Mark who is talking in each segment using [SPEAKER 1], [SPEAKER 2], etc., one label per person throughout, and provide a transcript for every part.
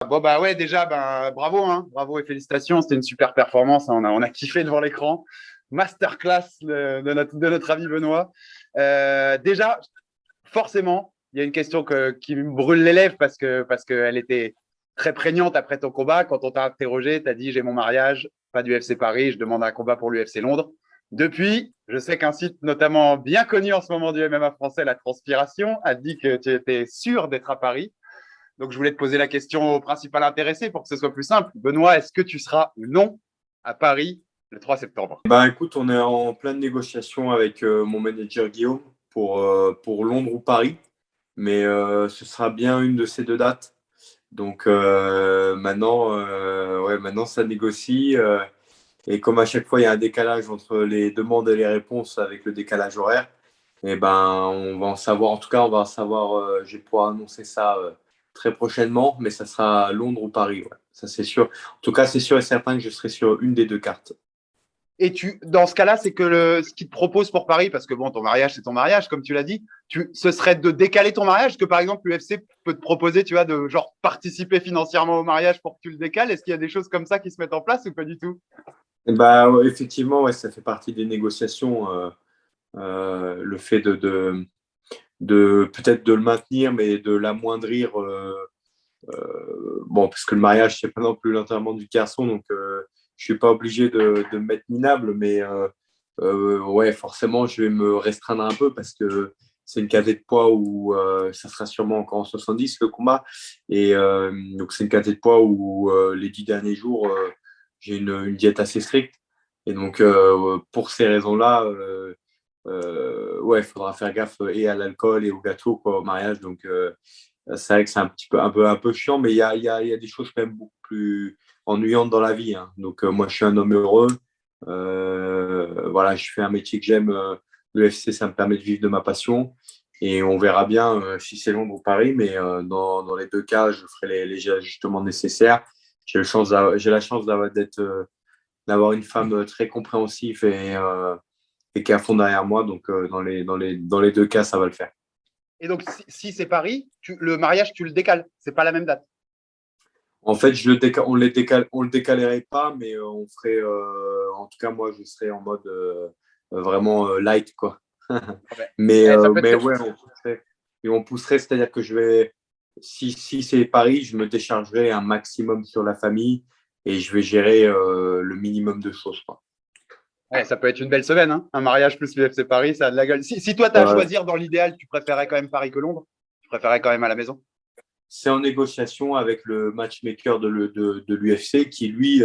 [SPEAKER 1] Bon, bah ouais, déjà, ben, bravo, hein, bravo et félicitations. C'était une super performance, hein. On a kiffé devant l'écran. Masterclass de notre ami Benoît. Déjà, forcément, il y a une question qui me brûle les lèvres parce qu'elle était très prégnante après ton combat. Quand on t'a interrogé, tu as dit j'ai mon mariage, pas du FC Paris, je demande un combat pour l'UFC Londres. Depuis, je sais qu'un site notamment bien connu en ce moment du MMA français, La Transpiration, a dit que tu étais sûr d'être à Paris. Donc, je voulais te poser la question au principal intéressé pour que ce soit plus simple. Benoît, est-ce que tu seras ou non à Paris le 3 septembre?
[SPEAKER 2] Ben écoute, on est en pleine négociation avec mon manager Guillaume pour Londres ou Paris, mais ce sera bien une de ces deux dates. Donc maintenant ça négocie. Et comme à chaque fois, il y a un décalage entre les demandes et les réponses avec le décalage horaire, et ben, on va en savoir. En tout cas, on va en savoir. Je vais pouvoir annoncer ça très prochainement, mais ça sera à Londres ou Paris. Ouais. Ça, c'est sûr. En tout cas, c'est sûr et certain que je serai sur une des deux cartes.
[SPEAKER 1] Et dans ce cas-là, c'est que ce qu'ils te proposent pour Paris, parce que bon, ton mariage, c'est ton mariage, comme tu l'as dit, ce serait de décaler ton mariage, que par exemple, l'UFC peut te proposer, tu vois, de genre participer financièrement au mariage pour que tu le décales. Est-ce qu'il y a des choses comme ça qui se mettent en place ou pas du tout?
[SPEAKER 2] Et ben, ouais, effectivement, ouais, ça fait partie des négociations. Le fait de peut-être de le maintenir, mais de l'amoindrir. Bon, parce que le mariage, c'est pas non plus l'enterrement du garçon, donc je suis pas obligé de me mettre minable, mais ouais, forcément, je vais me restreindre un peu parce que c'est une caté de poids où ça sera sûrement encore en 70 le combat. Et donc, c'est une caté de poids où les 10 derniers jours, j'ai une diète assez stricte. Et donc, pour ces raisons-là, ouais, il faudra faire gaffe et à l'alcool et au gâteau, quoi, au mariage. Donc, c'est vrai que c'est un petit peu, un peu chiant, mais il y a des choses quand même beaucoup plus ennuyantes dans la vie, hein. Donc, moi, je suis un homme heureux. Voilà, je fais un métier que j'aime. Le FC, ça me permet de vivre de ma passion. Et on verra bien si c'est Londres ou Paris, mais dans les deux cas, je ferai les ajustements nécessaires. J'ai la chance d'avoir une femme très compréhensive et qui est à fond derrière moi. Donc, dans les deux cas, ça va le faire.
[SPEAKER 1] Et donc, si c'est Paris, le mariage, tu le décales. C'est pas la même date.
[SPEAKER 2] En fait, on le décalerait pas, mais on ferait. En tout cas, moi, je serais en mode vraiment light, quoi.
[SPEAKER 1] Ah ben, ça peut
[SPEAKER 2] Mais
[SPEAKER 1] être.
[SPEAKER 2] ouais, on pousserait, c'est-à-dire que si c'est Paris, je me déchargerai un maximum sur la famille et je vais gérer le minimum de choses, quoi.
[SPEAKER 1] Ouais, ça peut être une belle semaine, hein. Un mariage plus l'UFC Paris, ça a de la gueule. Si toi, tu as à
[SPEAKER 2] Euh,
[SPEAKER 1] choisir dans l'idéal, tu préférais quand même Paris que Londres? Tu préférais quand même à la maison?
[SPEAKER 2] c'est en négociation avec le matchmaker de l'UFC qui, lui,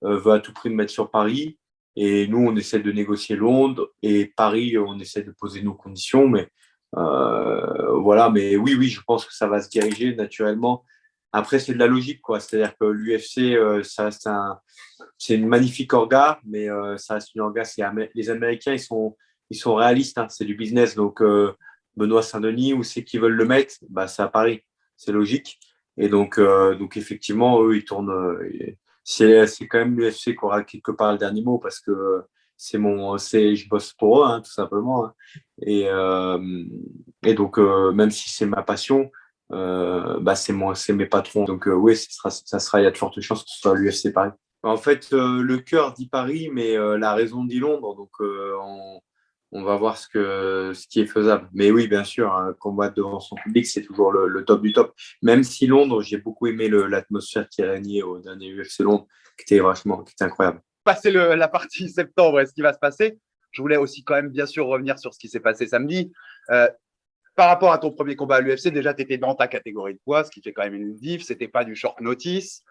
[SPEAKER 2] veut à tout prix me mettre sur Paris. Et nous, on essaie de négocier Londres. Et Paris, on essaie de poser nos conditions. Mais voilà, mais oui, oui, je pense que ça va se diriger naturellement. Après, c'est de la logique, quoi. C'est-à-dire que l'UFC, c'est une magnifique orga, mais ça reste une orga. Les Américains, ils sont réalistes, hein, c'est du business. Donc, Benoît Saint-Denis, où c'est qu'ils veulent le mettre? Bah, c'est à Paris, c'est logique. Et donc effectivement, eux, ils tournent. C'est quand même l'UFC qui aura quelque part le dernier mot parce que je bosse pour eux, hein, tout simplement, hein. Et donc, même si c'est ma passion, bah, c'est mes patrons. Donc, oui, il y a de fortes chances que ce soit l'UFC Paris. En fait, le cœur dit Paris, mais la raison dit Londres. Donc, on va voir ce qui est faisable. Mais oui, bien sûr, un combat devant son public, c'est toujours le top du top. Même si Londres, j'ai beaucoup aimé l'atmosphère qui régnait au dernier UFC Londres, qui était incroyable.
[SPEAKER 1] Passer la partie septembre et ce qui va se passer, je voulais aussi quand même bien sûr revenir sur ce qui s'est passé samedi. Par rapport à ton premier combat à l'UFC, déjà, tu étais dans ta catégorie de poids, ce qui fait quand même une diff. C'était pas du short notice.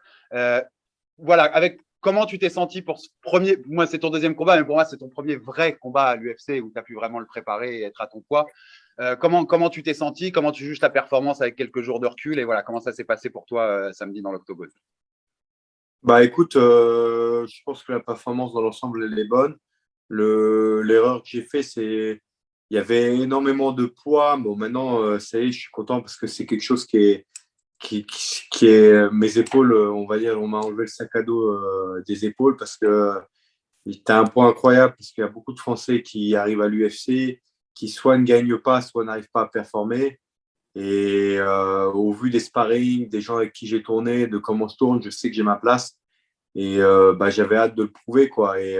[SPEAKER 1] Voilà, comment tu t'es senti pour ce premier. Moi, c'est ton deuxième combat, mais pour moi, c'est ton premier vrai combat à l'UFC où tu as pu vraiment le préparer et être à ton poids. Comment tu t'es senti? Comment tu juges ta performance avec quelques jours de recul? Et voilà, comment ça s'est passé pour toi samedi dans l'octogone?
[SPEAKER 2] Bah écoute, je pense que la performance dans l'ensemble, elle est bonne. L'erreur que j'ai fait, c'est il y avait énormément de poids. Bon, maintenant, ça y est, je suis content parce que c'est quelque chose qui est mes épaules, on va dire, on m'a enlevé le sac à dos des épaules parce que tu as un poids incroyable parce qu'il y a beaucoup de Français qui arrivent à l'UFC, qui soit ne gagnent pas, soit n'arrivent pas à performer. Et au vu des sparring, des gens avec qui j'ai tourné, de comment je tourne, je sais que j'ai ma place. Et j'avais hâte de le prouver, quoi. Et,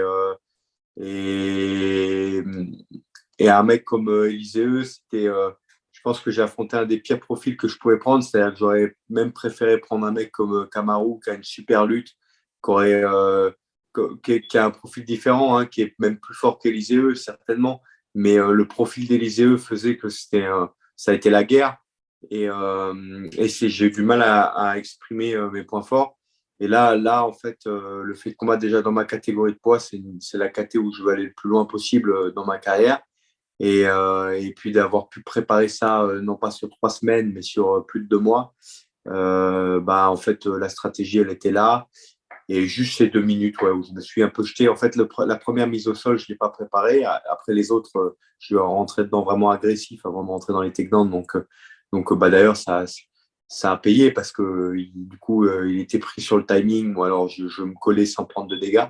[SPEAKER 2] et un mec comme Élisée, je pense que j'ai affronté un des pires profils que je pouvais prendre. C'est-à-dire que j'aurais même préféré prendre un mec comme Kamaru, qui a une super lutte, qui a un profil différent, hein, qui est même plus fort qu'Élisée, certainement. Mais le profil d'Élisée faisait que ça a été la guerre. J'ai eu du mal à exprimer mes points forts. Et là, en fait, le fait de combattre déjà dans ma catégorie de poids, c'est la catégorie où je veux aller le plus loin possible dans ma carrière. Et puis d'avoir pu préparer ça, non pas sur 3 semaines, mais sur plus de 2 mois, en fait, la stratégie, elle était là. Et juste ces 2 minutes où je me suis un peu jeté. En fait, la première mise au sol, je ne l'ai pas préparée. Après les autres, je suis rentré dedans vraiment agressif avant de rentrer dans les takedowns. D'ailleurs, ça a payé parce que du coup, il était pris sur le timing ou alors je me collais sans prendre de dégâts.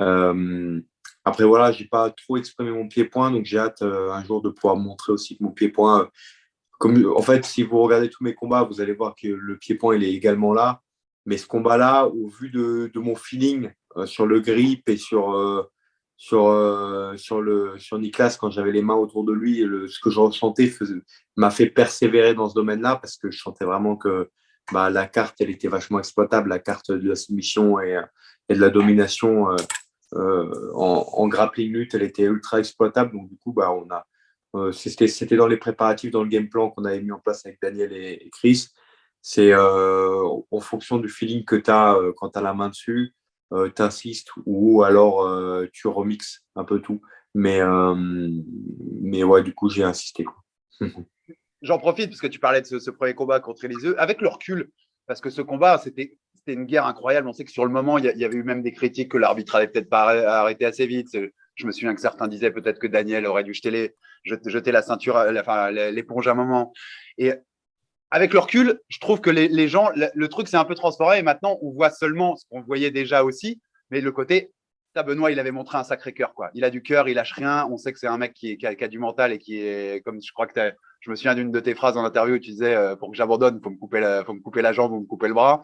[SPEAKER 2] Euh, Après, voilà, j'ai pas trop exprimé mon pied-point, donc j'ai hâte un jour de pouvoir montrer aussi que mon pied-point, en fait, si vous regardez tous mes combats, vous allez voir que le pied-point, il est également là. Mais ce combat-là, au vu de mon feeling sur le grip et sur Nicolas, quand j'avais les mains autour de lui, ce que je ressentais m'a fait persévérer dans ce domaine-là parce que je sentais vraiment que la carte, elle était vachement exploitable, la carte de la soumission et de la domination en grappling lutte, elle était ultra exploitable. Donc, du coup, c'était dans les préparatifs, dans le game plan qu'on avait mis en place avec Daniel et Chris. C'est en fonction du feeling que tu as quand tu as la main dessus, tu insistes ou alors tu remixes un peu tout. Mais ouais, du coup, j'ai insisté, quoi.
[SPEAKER 1] J'en profite parce que tu parlais de ce premier combat contre Eliseu. Avec le recul, parce que ce combat, c'était une guerre incroyable. On sait que sur le moment, il y avait eu même des critiques que l'arbitre avait peut-être pas arrêté assez vite. Je me souviens que certains disaient peut-être que Daniel aurait dû jeter la ceinture, enfin l'éponge à un moment. Et avec le recul, je trouve que les gens, le truc s'est un peu transformé et maintenant on voit seulement ce qu'on voyait déjà aussi, mais le côté, Benoît, il avait montré un sacré cœur, quoi. Il a du cœur, il lâche rien. On sait que c'est un mec qui a du mental et qui est, comme je crois que je me souviens d'une de tes phrases en interview où tu disais, pour que j'abandonne, faut me couper la jambe ou me couper le bras.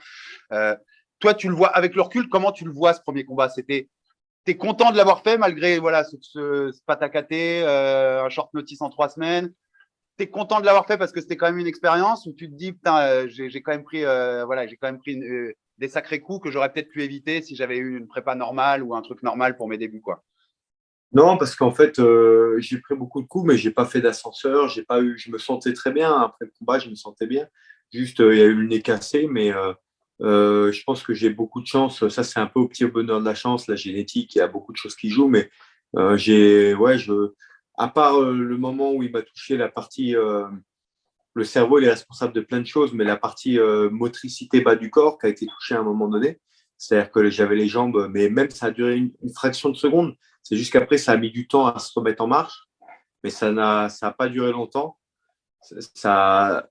[SPEAKER 1] Euh, Toi, tu le vois avec le recul, comment tu le vois ce premier combat? T'es content de l'avoir fait malgré voilà ce patacaté, un short notice en 3 semaines. T'es content de l'avoir fait parce que c'était quand même une expérience où tu te dis putain j'ai quand même pris j'ai quand même pris des sacrés coups que j'aurais peut-être pu éviter si j'avais eu une prépa normale ou un truc normal pour mes débuts quoi.
[SPEAKER 2] Non, parce qu'en fait, j'ai pris beaucoup de coups, mais j'ai pas fait d'ascenseur. J'ai pas eu, je me sentais très bien. Après le combat, je me sentais bien. Juste, il y a eu le nez cassé, mais je pense que j'ai beaucoup de chance. Ça, c'est un peu au petit bonheur de la chance, la génétique. Il y a beaucoup de choses qui jouent, mais à part le moment où il m'a touché la partie, le cerveau, il est responsable de plein de choses, mais la partie motricité bas du corps qui a été touchée à un moment donné, c'est-à-dire que j'avais les jambes, mais même ça a duré une fraction de seconde. C'est juste qu'après, ça a mis du temps à se remettre en marche, mais ça a pas duré longtemps. Ça,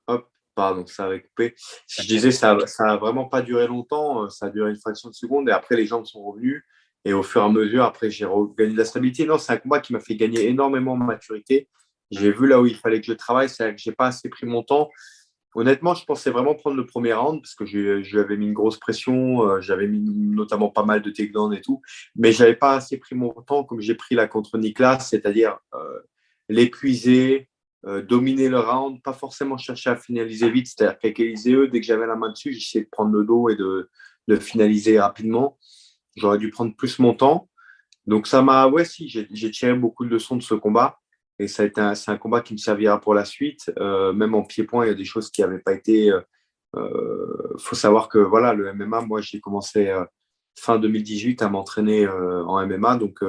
[SPEAKER 2] hop, pardon, ça avait coupé. Si je disais, ça a vraiment pas duré longtemps, ça a duré une fraction de seconde, et après, les jambes sont revenues. Et au fur et à mesure, après, j'ai regagné de la stabilité. Non, c'est un combat qui m'a fait gagner énormément de maturité. J'ai vu là où il fallait que je travaille, c'est-à-dire que j'ai pas assez pris mon temps. Honnêtement, je pensais vraiment prendre le premier round parce que je lui avais mis une grosse pression, j'avais mis notamment pas mal de takedowns et tout, mais j'avais pas assez pris mon temps comme j'ai pris là contre Niklas, c'est-à-dire l'épuiser, dominer le round, pas forcément chercher à finaliser vite, c'est-à-dire qu'avec Elisée, dès que j'avais la main dessus, j'essayais de prendre le dos et de finaliser rapidement. J'aurais dû prendre plus mon temps. Donc ça m'a, ouais, si, j'ai tiré beaucoup de leçons de ce combat. Et c'est un combat qui me servira pour la suite. Même en pied-point, il y a des choses qui n'avaient pas été. Faut savoir que voilà, le MMA, moi, j'ai commencé fin 2018 à m'entraîner en MMA. Donc,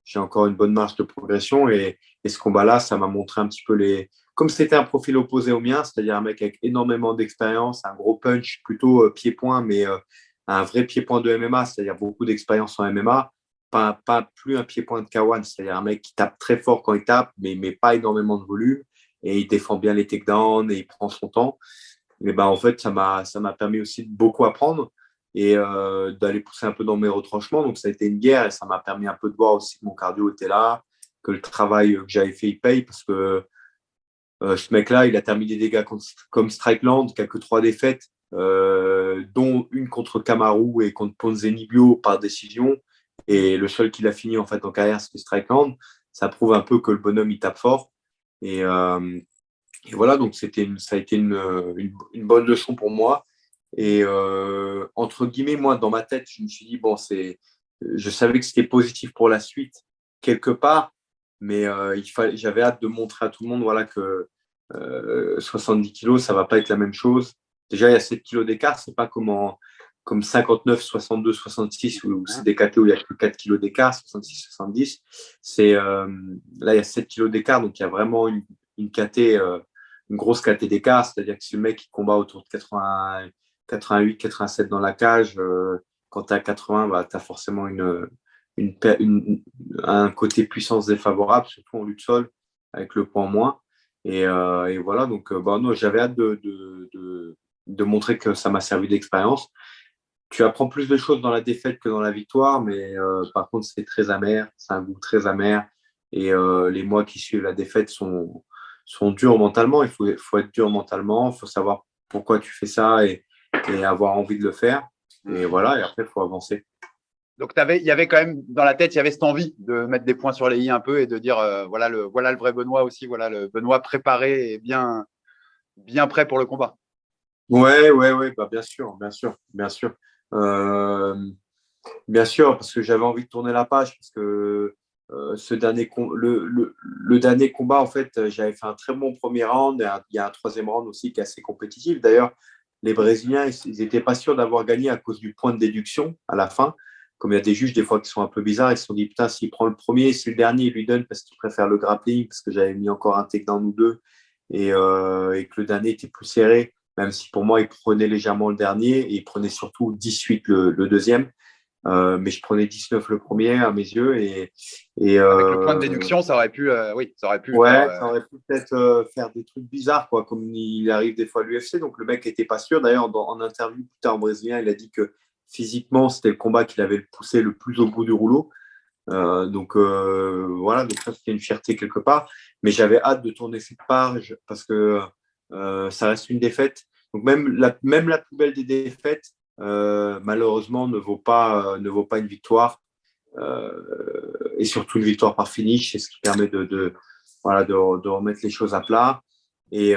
[SPEAKER 2] j'ai encore une bonne marge de progression. Et ce combat-là, ça m'a montré un petit peu les. Comme c'était un profil opposé au mien, c'est-à-dire un mec avec énormément d'expérience, un gros punch, plutôt pied-point, mais un vrai pied-point de MMA, c'est-à-dire beaucoup d'expérience en MMA pas plus un pied-point de Kawan, c'est-à-dire un mec qui tape très fort quand il tape, mais pas énormément de volume, et il défend bien les takedowns et il prend son temps. Et ben, en fait, ça m'a permis aussi de beaucoup apprendre et d'aller pousser un peu dans mes retranchements. Donc, ça a été une guerre et ça m'a permis un peu de voir aussi que mon cardio était là, que le travail que j'avais fait, il paye parce que Ce mec-là, il a terminé des gars comme Strickland, qui a que 3 défaites, dont une contre Kamaru et contre Ponzinibbio par décision. Et le seul qu'il a fini en fait en carrière, c'était Strickland. Ça prouve un peu que le bonhomme, il tape fort. Et voilà, donc ça a été une bonne leçon pour moi. Et entre guillemets, moi, dans ma tête, je me suis dit, bon, je savais que c'était positif pour la suite, quelque part, mais j'avais hâte de montrer à tout le monde voilà, que 70 kilos, ça ne va pas être la même chose. Déjà, il y a 7 kilos d'écart, c'est pas comme 59, 62, 66, où c'est des KT où il n'y a que 4 kilos d'écart, 66, 70. Là, il y a 7 kilos d'écart, donc il y a vraiment une KT, une grosse KT d'écart, c'est-à-dire que si le mec il combat autour de 80, 88, 87 dans la cage, quand tu as 80, bah, tu as forcément un côté puissance défavorable, surtout en lutte sol, avec le poids en moins. Et voilà, donc bah, non, j'avais hâte de montrer que ça m'a servi d'expérience. Tu apprends plus de choses dans la défaite que dans la victoire, mais par contre, c'est très amer, c'est un goût très amer. Et les mois qui suivent la défaite sont durs mentalement. Faut être dur mentalement, il faut savoir pourquoi tu fais ça et avoir envie de le faire. Et voilà, et après, il faut avancer.
[SPEAKER 1] Donc, il y avait quand même dans la tête, il y avait cette envie de mettre des points sur les i un peu et de dire voilà le vrai Benoît aussi, voilà le Benoît préparé et bien prêt pour le combat.
[SPEAKER 2] Ouais, bah bien sûr, bien sûr, bien sûr. Euh, Bien sûr, parce que j'avais envie de tourner la page, parce que le dernier combat, en fait, j'avais fait un très bon premier round, et il y a un troisième round aussi qui est assez compétitif. D'ailleurs, les Brésiliens, ils n'étaient pas sûrs d'avoir gagné à cause du point de déduction à la fin. Comme il y a des juges, des fois, qui sont un peu bizarres, ils se sont dit, putain, s'il prend le premier, si le dernier, il lui donne parce qu'il préfère le grappling, parce que j'avais mis encore un takedown ou deux, et que le dernier était plus serré, même si pour moi, il prenait légèrement le dernier, et il prenait surtout 18 le deuxième. Mais je prenais 19 le premier à mes yeux.
[SPEAKER 1] Avec le point de déduction, ça aurait pu, oui, ça aurait pu
[SPEAKER 2] ouais,
[SPEAKER 1] faire.
[SPEAKER 2] ça aurait pu peut-être faire des trucs bizarres, quoi, comme il arrive des fois à l'UFC. Donc le mec n'était pas sûr. D'ailleurs, en interview plus tard en brésilien, il a dit que physiquement, c'était le combat qu'il avait poussé le plus au bout du rouleau. Donc voilà, donc ça c'était une fierté quelque part. Mais j'avais hâte de tourner cette page parce que ça reste une défaite. Donc même la plus belle des défaites, malheureusement, ne vaut pas une victoire. Et surtout une victoire par finish, c'est ce qui permet voilà, de remettre les choses à plat. Et,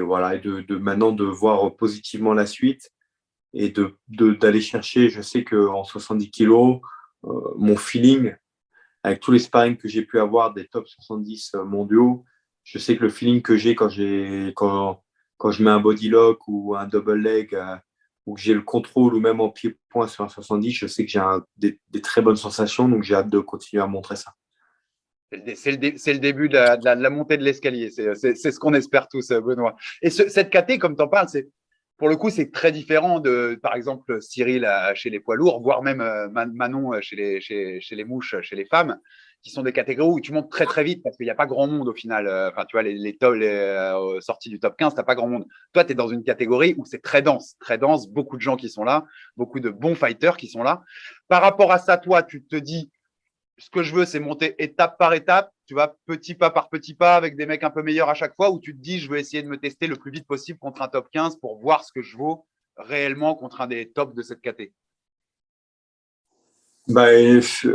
[SPEAKER 2] voilà, et maintenant de voir positivement la suite et d'aller chercher, je sais qu'en 70 kilos, mon feeling, avec tous les sparring que j'ai pu avoir des top 70 mondiaux, je sais que le feeling que j'ai quand je mets un body lock ou un double leg, ou que j'ai le contrôle, ou même en pied-point sur un 70, je sais que j'ai des très bonnes sensations, donc j'ai hâte de continuer à montrer ça.
[SPEAKER 1] C'est le début de la montée de l'escalier. C'est ce qu'on espère tous, Benoît. Et cette KT, comme tu en parles, pour le coup, c'est très différent de, par exemple, Cyril chez les poids lourds, voire même Manon chez les mouches, chez les femmes, qui sont des catégories où tu montes très très vite parce qu'il n'y a pas grand monde au final. Enfin, tu vois, les sorties du top 15, tu n'as pas grand monde. Toi, tu es dans une catégorie où c'est très dense, beaucoup de gens qui sont là, beaucoup de bons fighters qui sont là. Par rapport à ça, toi, tu te dis, ce que je veux, c'est monter étape par étape, tu vois, petit pas par petit pas, avec des mecs un peu meilleurs à chaque fois, où tu te dis, je veux essayer de me tester le plus vite possible contre un top 15 pour voir ce que je vaux réellement contre un des tops de cette KT.
[SPEAKER 2] Bah,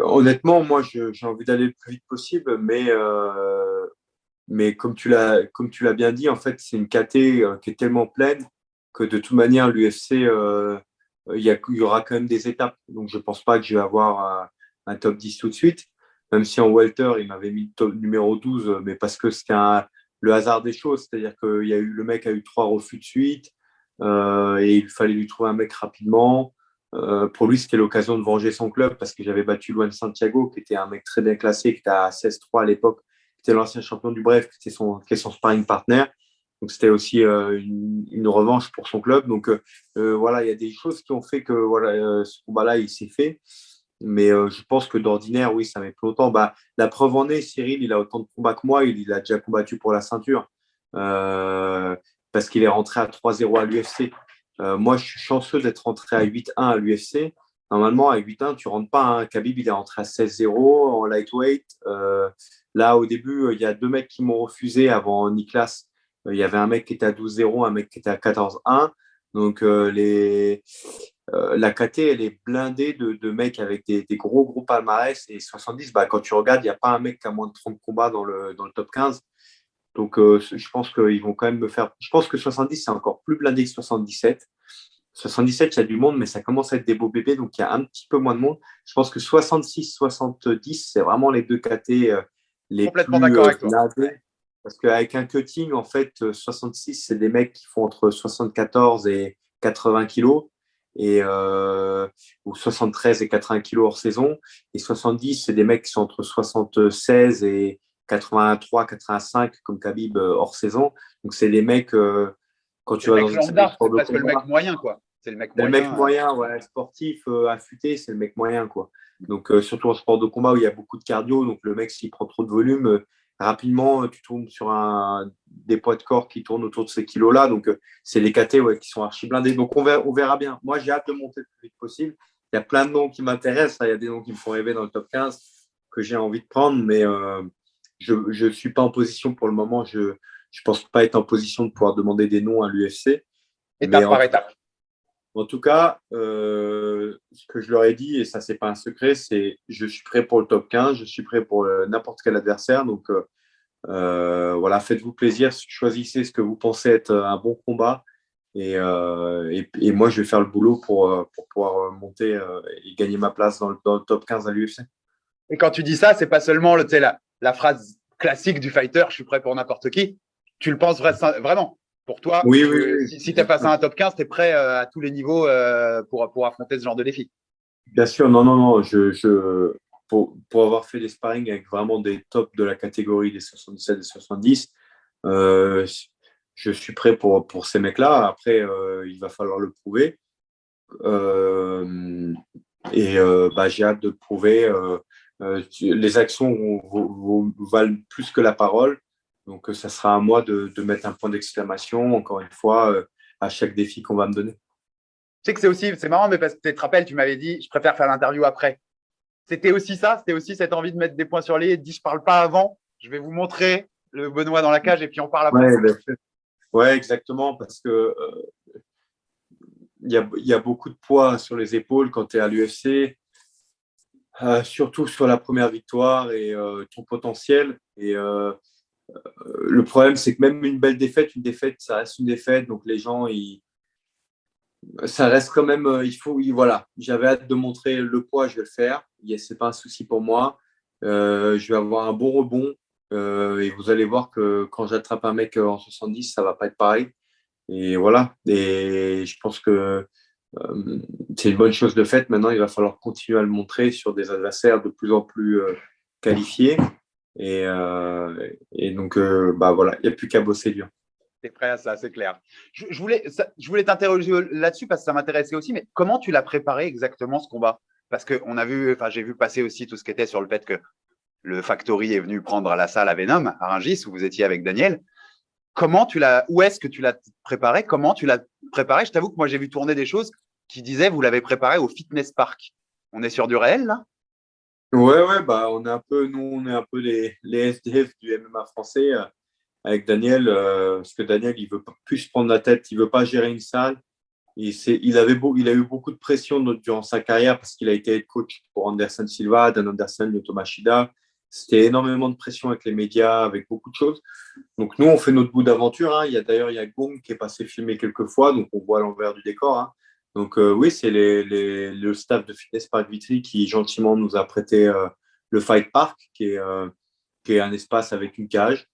[SPEAKER 2] honnêtement, moi, j'ai envie d'aller le plus vite possible, mais comme tu l'as bien dit, en fait, c'est une KT qui est tellement pleine que de toute manière, l'UFC, il y aura quand même des étapes. Donc, je ne pense pas que je vais avoir un top 10 tout de suite, même si en welter, il m'avait mis top numéro 12, mais parce que c'était le hasard des choses. C'est-à-dire que le mec a eu 3 refus de suite, et il fallait lui trouver un mec rapidement. Pour lui, c'était l'occasion de venger son club parce que j'avais battu Luan Santiago, qui était un mec très bien classé, qui était à 16-3 à l'époque, qui était l'ancien champion du Bref, qui était son sparring partner. Donc, c'était aussi une revanche pour son club. Donc, voilà, il y a des choses qui ont fait que voilà, ce combat-là, il s'est fait. Mais je pense que d'ordinaire, oui, ça met plus longtemps. Bah, la preuve en est, Cyril, il a autant de combats que moi. Il a déjà combattu pour la ceinture parce qu'il est rentré à 3-0 à l'UFC. Moi, je suis chanceux d'être rentré à 8-1 à l'UFC. Normalement, à 8-1, tu ne rentres pas. Hein. Khabib, il est rentré à 16-0 en lightweight. Là, au début, il y a deux mecs qui m'ont refusé avant Niklas. Il y avait un mec qui était à 12-0, un mec qui était à 14-1. Donc, la KT, elle est blindée de mecs avec des gros palmarès. Et 70, bah, quand tu regardes, il n'y a pas un mec qui a moins de 30 combats dans le top 15. Donc, je pense qu'ils vont quand même me faire. Je pense que 70, c'est encore plus blindé que 77. 77, il y a du monde, mais ça commence à être des beaux bébés, donc il y a un petit peu moins de monde. Je pense que 66, 70, c'est vraiment les deux KT les
[SPEAKER 1] Complètement
[SPEAKER 2] plus
[SPEAKER 1] d'accord avec toi.
[SPEAKER 2] blindés. Parce qu'avec un cutting, en fait, 66, c'est des mecs qui font entre 74 et 80 kilos, ou 73 et 80 kilos hors saison. Et 70, c'est des mecs qui sont entre 76 et 83, 85, comme Khabib hors saison. Donc, c'est des mecs, quand
[SPEAKER 1] C'est
[SPEAKER 2] tu
[SPEAKER 1] le
[SPEAKER 2] vas dans
[SPEAKER 1] mec
[SPEAKER 2] une salle de
[SPEAKER 1] lambda,
[SPEAKER 2] sport
[SPEAKER 1] c'est
[SPEAKER 2] de
[SPEAKER 1] presque le mec
[SPEAKER 2] combat,
[SPEAKER 1] moyen, quoi. C'est le mec
[SPEAKER 2] c'est le mec
[SPEAKER 1] moyen.
[SPEAKER 2] moyen, ouais, sportif, affûté, c'est le mec moyen, quoi. Donc, surtout en sport de combat où il y a beaucoup de cardio, donc le mec, s'il prend trop de volume, rapidement, tu tombes sur des poids de corps qui tournent autour de ces kilos-là. Donc, c'est les KT ouais, qui sont archi blindés. Donc, on verra bien. Moi, j'ai hâte de monter le plus vite possible. Il y a plein de noms qui m'intéressent. Il y a des noms qui me font rêver dans le top 15 que j'ai envie de prendre, mais je ne suis pas en position pour le moment. Je ne pense pas être en position de pouvoir demander des noms à l'UFC. Mais
[SPEAKER 1] Étape par étape.
[SPEAKER 2] en tout cas, ce que je leur ai dit, et ça, c'est pas un secret, c'est je suis prêt pour le top 15, je suis prêt pour n'importe quel adversaire. Donc, voilà, faites-vous plaisir, choisissez ce que vous pensez être un bon combat. Et moi, je vais faire le boulot pour pouvoir monter et gagner ma place dans le top 15 à l'UFC.
[SPEAKER 1] Et quand tu dis ça, c'est pas seulement la phrase classique du fighter, je suis prêt pour n'importe qui. Tu le penses vraiment. Pour toi,
[SPEAKER 2] Oui, oui, oui.
[SPEAKER 1] si tu es face à un top 15, tu es prêt à tous les niveaux pour affronter ce genre de défi.
[SPEAKER 2] Bien sûr, non, non, non. Pour avoir fait des sparring avec vraiment des tops de la catégorie des 77 et 70, euh, je suis prêt pour ces mecs-là. Après, il va falloir le prouver. Bah, j'ai hâte de le prouver. Les actions valent plus que la parole. Donc, ça sera à moi de mettre un point d'exclamation, encore une fois, à chaque défi qu'on va me donner.
[SPEAKER 1] Tu sais que c'est marrant, mais parce que tu te rappelles, tu m'avais dit, je préfère faire l'interview après. C'était aussi ça, c'était aussi cette envie de mettre des points sur les i, de dire, je parle pas avant, je vais vous montrer le Benoît dans la cage et puis on parle après.
[SPEAKER 2] Ouais, bien sûr. Ouais, exactement, parce que il y a beaucoup de poids sur les épaules quand tu es à l'UFC, surtout sur la première victoire et ton potentiel. Et le problème, c'est que même une défaite, ça reste une défaite. Donc les gens, ça reste quand même, voilà. J'avais hâte de montrer le poids, je vais le faire. C'est pas un souci pour moi. Je vais avoir un bon rebond. Et vous allez voir que quand j'attrape un mec en 70, ça va pas être pareil. Et voilà. Et je pense que c'est une bonne chose de faite. Maintenant, il va falloir continuer à le montrer sur des adversaires de plus en plus qualifiés. Et donc, bah voilà, il n'y a plus qu'à bosser dur.
[SPEAKER 1] Tu es prêt à ça, c'est clair. Je voulais t'interroger là-dessus parce que ça m'intéressait aussi, mais comment tu l'as préparé exactement ce combat? Parce que j'ai vu passer aussi tout ce qui était sur le fait que le Factory est venu prendre la salle à Venom, à Rungis, où vous étiez avec Daniel. Où est-ce que tu l'as préparé? Comment tu l'as préparé? Je t'avoue que moi, j'ai vu tourner des choses qui disaient vous l'avez préparé au Fitness Park. On est sur du réel, là?
[SPEAKER 2] Ouais, ouais, bah nous, on est un peu les SDF du MMA français avec Daniel, parce que Daniel, il veut plus se prendre la tête, il veut pas gérer une salle. Il a eu beaucoup de pression durant sa carrière parce qu'il a été head coach pour Anderson Silva, Dan Anderson, Lyoto Machida. C'était énormément de pression avec les médias, avec beaucoup de choses. Donc nous, on fait notre bout d'aventure. Hein. D'ailleurs, il y a Gong qui est passé filmer quelques fois, donc on voit l'envers du décor. Hein. Donc oui, c'est le staff de Fitness Park Vitry qui gentiment nous a prêté le Fight Park, qui est un espace avec une cage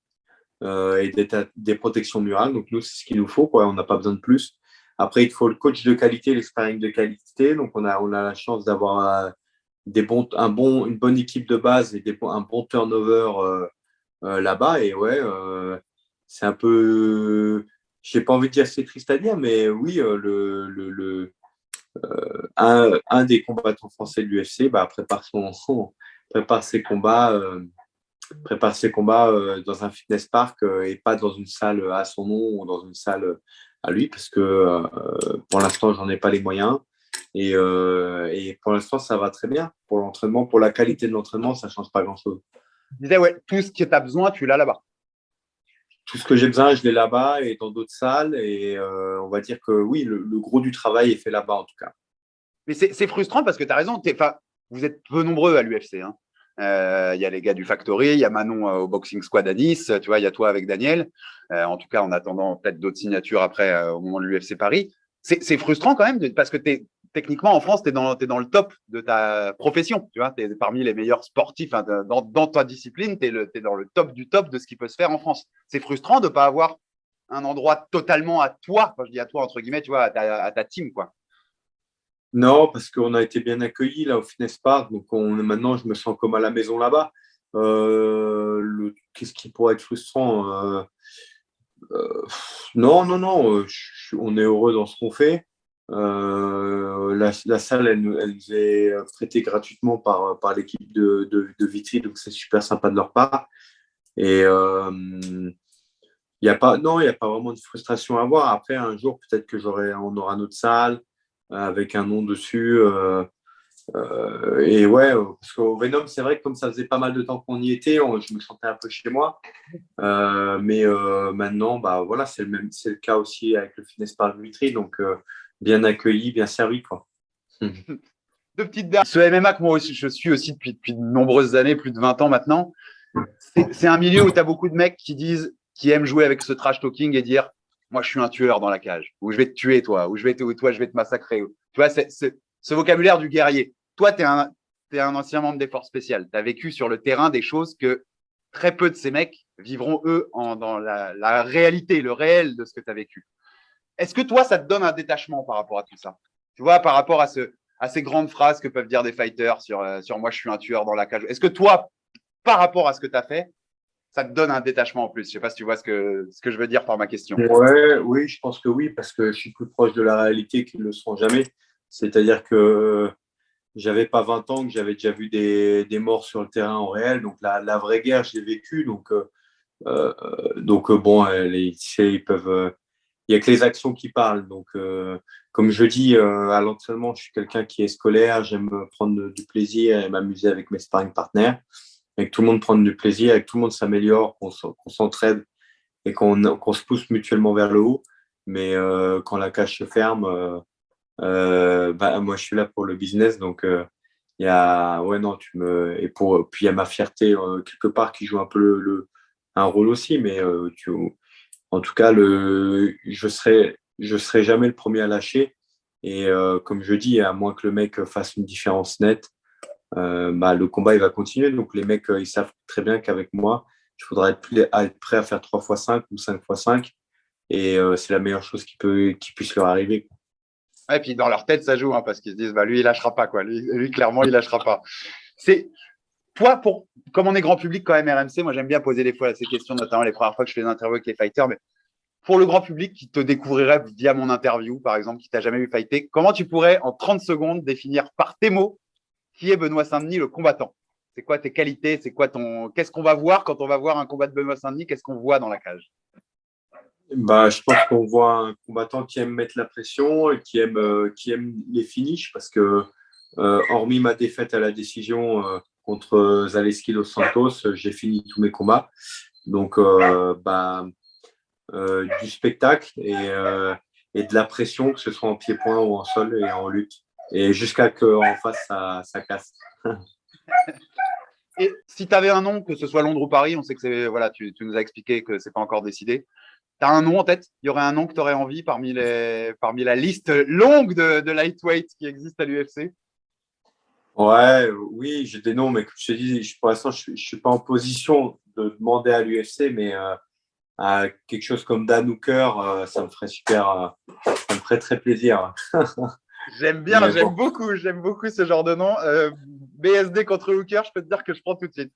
[SPEAKER 2] et des protections murales. Donc nous, c'est ce qu'il nous faut, quoi. On n'a pas besoin de plus. Après, il faut le coach de qualité, l'expérience de qualité. Donc on a la chance d'avoir une bonne équipe de base et un bon turnover là-bas. Et ouais, c'est un peu, j'ai pas envie de dire que c'est triste à dire, mais oui, un des combattants français de l'UFC bah, prépare ses combats, dans un fitness park et pas dans une salle à son nom ou dans une salle à lui, parce que pour l'instant, j'en ai pas les moyens. Et pour l'instant, ça va très bien. Pour l'entraînement, pour la qualité de l'entraînement, ça ne change pas grand-chose.
[SPEAKER 1] Je disais, ouais, tout ce que tu as besoin, tu l'as là-bas.
[SPEAKER 2] Tout ce que j'ai besoin, je l'ai là-bas et dans d'autres salles. Et on va dire que oui, le gros du travail est fait là-bas en tout cas.
[SPEAKER 1] Mais c'est frustrant parce que tu as raison. Vous êtes peu nombreux à l'UFC. Hein. Y a les gars du Factory, il y a Manon au Boxing Squad à Nice, tu vois, il y a toi avec Daniel. En tout cas, en attendant peut-être d'autres signatures après au moment de l'UFC Paris. C'est frustrant quand même parce que techniquement en France, tu es dans le top de ta profession. Tu vois, tu es parmi les meilleurs sportifs hein, dans ta discipline, tu es dans le top du top de ce qui peut se faire en France. C'est frustrant de ne pas avoir un endroit totalement à toi, quand je dis à toi entre guillemets, tu vois, à ta team, quoi.
[SPEAKER 2] Non, parce qu'on a été bien accueillis là au Fitness Park. Donc maintenant, je me sens comme à la maison là-bas. Qu'est-ce qui pourrait être frustrant Non, non, non. On est heureux dans ce qu'on fait. La salle, elle nous est prêtée gratuitement par l'équipe de Vitry, donc c'est super sympa de leur part. Et il y a pas, non, il n'y a pas vraiment de frustration à avoir. Après, un jour, peut-être que on aura notre salle avec un nom dessus. Et ouais, parce qu'au Venom, c'est vrai que comme ça faisait pas mal de temps qu'on y était, je me sentais un peu chez moi. Mais maintenant, bah voilà, c'est le cas aussi avec le Fitness Park Vitry, donc bien accueilli, bien servi, quoi.
[SPEAKER 1] Deux petites dernières. Ce MMA que moi aussi, je suis aussi depuis de nombreuses années, plus de 20 ans maintenant, c'est un milieu où tu as beaucoup de mecs qui aiment jouer avec ce trash talking et dire moi je suis un tueur dans la cage, ou je vais te tuer toi, ou toi je vais te massacrer. Tu vois, ce vocabulaire du guerrier. Toi, tu es un ancien membre des forces spéciales. Tu as vécu sur le terrain des choses que très peu de ces mecs vivront eux dans la réalité, le réel de ce que tu as vécu. Est-ce que toi, ça te donne un détachement par rapport à tout ça? Tu vois, par rapport à ces grandes phrases que peuvent dire des fighters sur moi je suis un tueur dans la cage. Est-ce que toi, par rapport à ce que tu as fait, ça te donne un détachement en plus? Je ne sais pas si tu vois ce que je veux dire par ma question.
[SPEAKER 2] Ouais, oui, je pense que oui, parce que je suis plus proche de la réalité qu'ils ne le seront jamais. C'est-à-dire que j'avais pas 20 ans, que j'avais déjà vu des morts sur le terrain en réel. Donc la vraie guerre, je l'ai vécue. Donc bon, ils peuvent. Il n'y a que les actions qui parlent. Donc, comme je dis, à l'entraînement, je suis quelqu'un qui est scolaire, j'aime prendre du plaisir et m'amuser avec mes sparring partners, et que tout le monde prenne du plaisir, et que tout le monde s'améliore, qu'on s'entraide et qu'on se pousse mutuellement vers le haut. Mais quand la cage se ferme, bah, moi, je suis là pour le business. Donc, il y a, ouais, non, puis il y a ma fierté quelque part qui joue un peu un rôle aussi. Mais en tout cas, je serai jamais le premier à lâcher. Et comme je dis, à moins que le mec fasse une différence nette, bah, le combat il va continuer. Donc les mecs, ils savent très bien qu'avec moi, il faudra être prêt à faire 3 fois 5 ou 5 fois 5. Et c'est la meilleure chose qui puisse leur arriver.
[SPEAKER 1] Ouais, et puis dans leur tête, ça joue, hein, parce qu'ils se disent, bah, lui, il lâchera pas, quoi. Lui, clairement, il lâchera pas. C'est toi, comme on est grand public quand même RMC, moi j'aime bien poser des fois ces questions, notamment les premières fois que je fais des interviews avec les fighters, mais pour le grand public qui te découvrirait via mon interview, par exemple, qui t'a jamais vu fighter, comment tu pourrais, en 30 secondes, définir par tes mots qui est Benoît Saint-Denis, le combattant? C'est quoi tes qualités? Qu'est-ce qu'on va voir quand on va voir un combat de Benoît Saint-Denis? Qu'est-ce qu'on voit dans la cage?
[SPEAKER 2] Bah, je pense qu'on voit un combattant qui aime mettre la pression et qui aime les finishes parce que, hormis ma défaite à la décision contre Zaleski Dos Santos, j'ai fini tous mes combats. Donc, bah, du spectacle et de la pression, que ce soit en pied-point ou en sol et en lutte. Et jusqu'à qu'en face, ça casse.
[SPEAKER 1] Et si tu avais un nom, que ce soit Londres ou Paris, on sait que c'est, voilà, tu nous as expliqué que c'est pas encore décidé. Tu as un nom en tête? Il y aurait un nom que tu aurais envie parmi la liste longue de lightweight qui existe à l'UFC?
[SPEAKER 2] Ouais, oui, j'ai des noms, mais comme je te dis, pour l'instant, je ne suis pas en position de demander à l'UFC, mais à quelque chose comme Dan Hooker, ça me ferait très plaisir.
[SPEAKER 1] J'aime bien,
[SPEAKER 2] Mais bon.
[SPEAKER 1] j'aime beaucoup ce genre de nom. BSD contre Hooker, je peux te dire que je prends tout de suite.